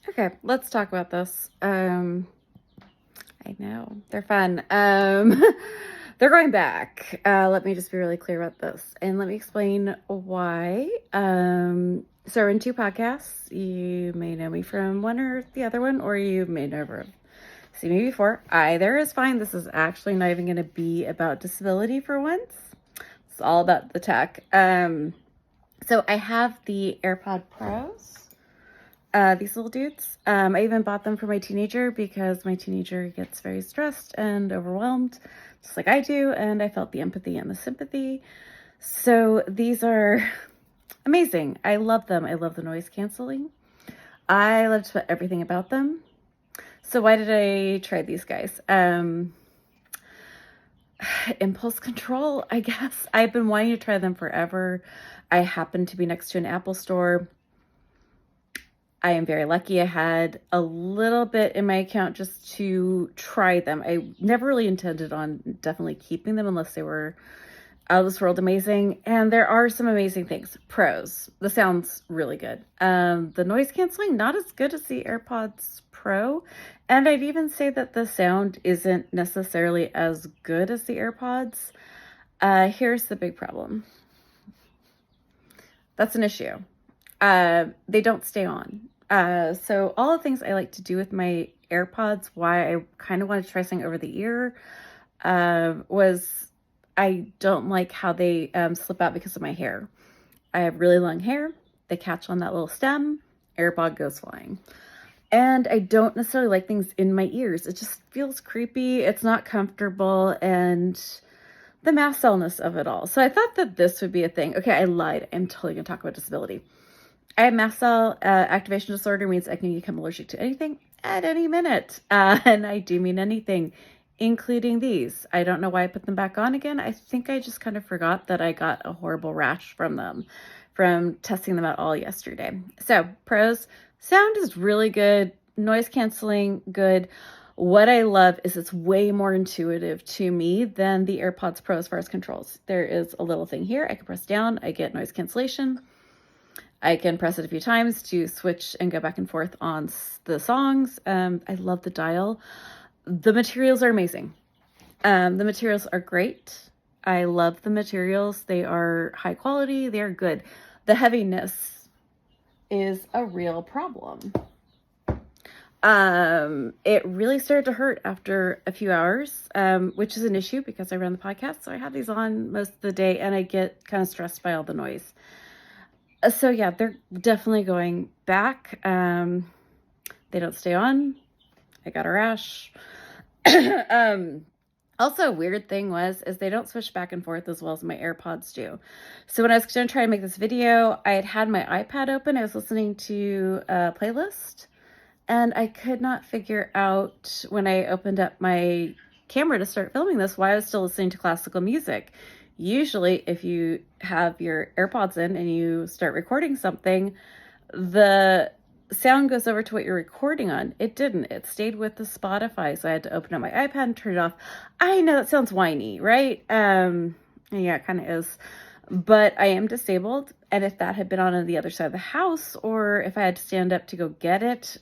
Okay, let's talk about this. I know they're fun. They're going back. Let me just be really clear about this, and let me explain why. So we're in two podcasts. You may know me from one or the other one, or you may never see me before. Either is fine. This is actually not even going to be about disability for once. It's all about the tech. So I have the AirPod Pros. These little dudes. I even bought them for my teenager because my teenager gets very stressed and overwhelmed, just like I do, and I felt the empathy and the sympathy. So these are amazing. I love them. I love the noise canceling. I loved everything about them. So why did I try these guys? Impulse control, I guess. I've been wanting to try them forever. I happen to be next to an Apple store. I am very lucky. I had a little bit in my account just to try them. I never really intended on definitely keeping them unless they were out of this world amazing. And there are some amazing things. Pros. The sound's really good. The noise canceling, not as good as the AirPods Pro. And I'd even say that the sound isn't necessarily as good as the AirPods. Here's the big problem. That's an issue. They don't stay on. So all the things I like to do with my AirPods, why I kind of want to try something over the ear, was I don't like how they slip out because of my hair. I have really long hair. They catch on that little stem. AirPod goes flying. And I don't necessarily like things in my ears. It just feels creepy. It's not comfortable, and the mass illness of it all. So I thought that this would be a thing. Okay, I lied. I'm totally going to talk about disability. I have mast cell activation disorder, means I can become allergic to anything at any minute. And I do mean anything, including these. I don't know why I put them back on again. I think I just kind of forgot that I got a horrible rash from them, from testing them out all yesterday. So pros, sound is really good. Noise canceling, good. What I love is it's way more intuitive to me than the AirPods Pro as far as controls. There is a little thing here. I can press down. I get noise cancellation. I can press it a few times to switch and go back and forth on the songs. I love the dial. The materials are amazing. The materials are great. I love the materials. They are high quality. They are good. The heaviness is a real problem. It really started to hurt after a few hours, which is an issue because I run the podcast. So I have these on most of the day and I get kind of stressed by all the noise. So yeah, they're definitely going back. They don't stay on. I got a rash. Also, a weird thing is they don't switch back and forth as well as my AirPods do. So when I was going to try to make this video, I had my iPad open. I was listening to a playlist, and I could not figure out when I opened up my camera to start filming this why I was still listening to classical music. Usually, if you have your AirPods in and you start recording something, the sound goes over to what you're recording on. It didn't. It stayed with the Spotify, so I had to open up my iPad and turn it off. I know that sounds whiny, right? Yeah, it kind of is. But I am disabled, and if that had been on the other side of the house, or if I had to stand up to go get it,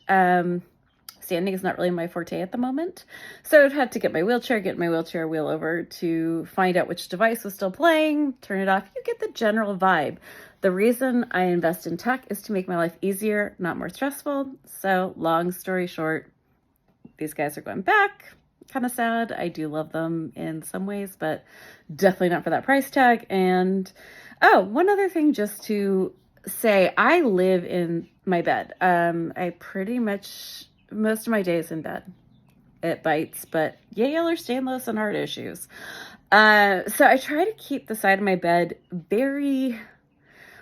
standing is not really my forte at the moment. So I've had to get my wheelchair wheel over to find out which device was still playing, turn it off. You get the general vibe. The reason I invest in tech is to make my life easier, not more stressful. So long story short, these guys are going back. Kind of sad. I do love them in some ways, but definitely not for that price tag. And oh, one other thing just to say, I live in my bed. I pretty much, most of my day is in bed. It bites, but yay, Ehlers-Danlos and heart issues. So I try to keep the side of my bed very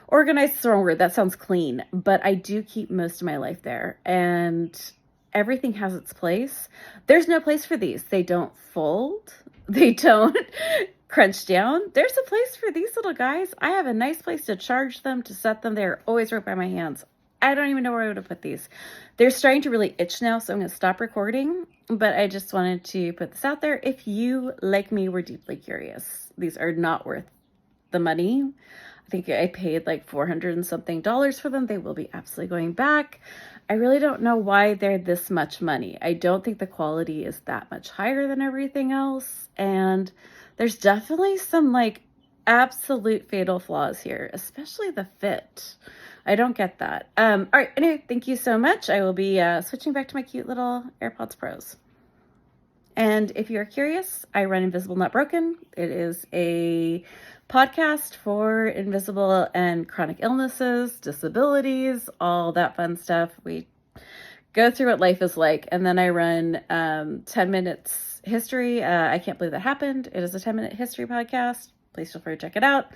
organized, is the wrong word. That sounds clean, but I do keep most of my life there, and everything has its place. There's no place for these. They don't fold. They don't crunch down. There's a place for these little guys. I have a nice place to charge them, to set them. They're always right by my hands. I don't even know where I would have put these. They're starting to really itch now, so I'm going to stop recording, but I just wanted to put this out there. If you, like me, were deeply curious, these are not worth the money. I think I paid like $400 and something for them. They will be absolutely going back. I really don't know why they're this much money. I don't think the quality is that much higher than everything else. And there's definitely some like absolute fatal flaws here, especially the fit. I don't get that. All right. Anyway, thank you so much. I will be switching back to my cute little AirPods Pros. And if you're curious, I run Invisible Not Broken. It is a podcast for invisible and chronic illnesses, disabilities, all that fun stuff. We go through what life is like. And then I run 10 Minutes History. I Can't Believe That Happened. It is a 10-minute history podcast. Please feel free to check it out.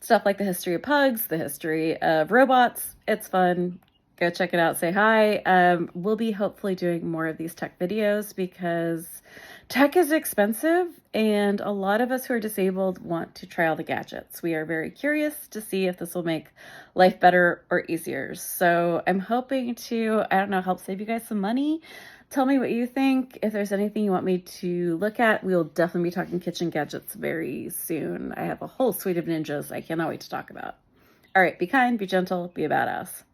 Stuff like the history of pugs, the history of robots. It's fun. Go check it out. Say hi. We'll be hopefully doing more of these tech videos because tech is expensive and a lot of us who are disabled want to try all the gadgets. We are very curious to see if this will make life better or easier. So I'm hoping to, I don't know, help save you guys some money. Tell me what you think. If there's anything you want me to look at, we'll definitely be talking kitchen gadgets very soon. I have a whole suite of ninjas I cannot wait to talk about. All right, be kind, be gentle, be a badass.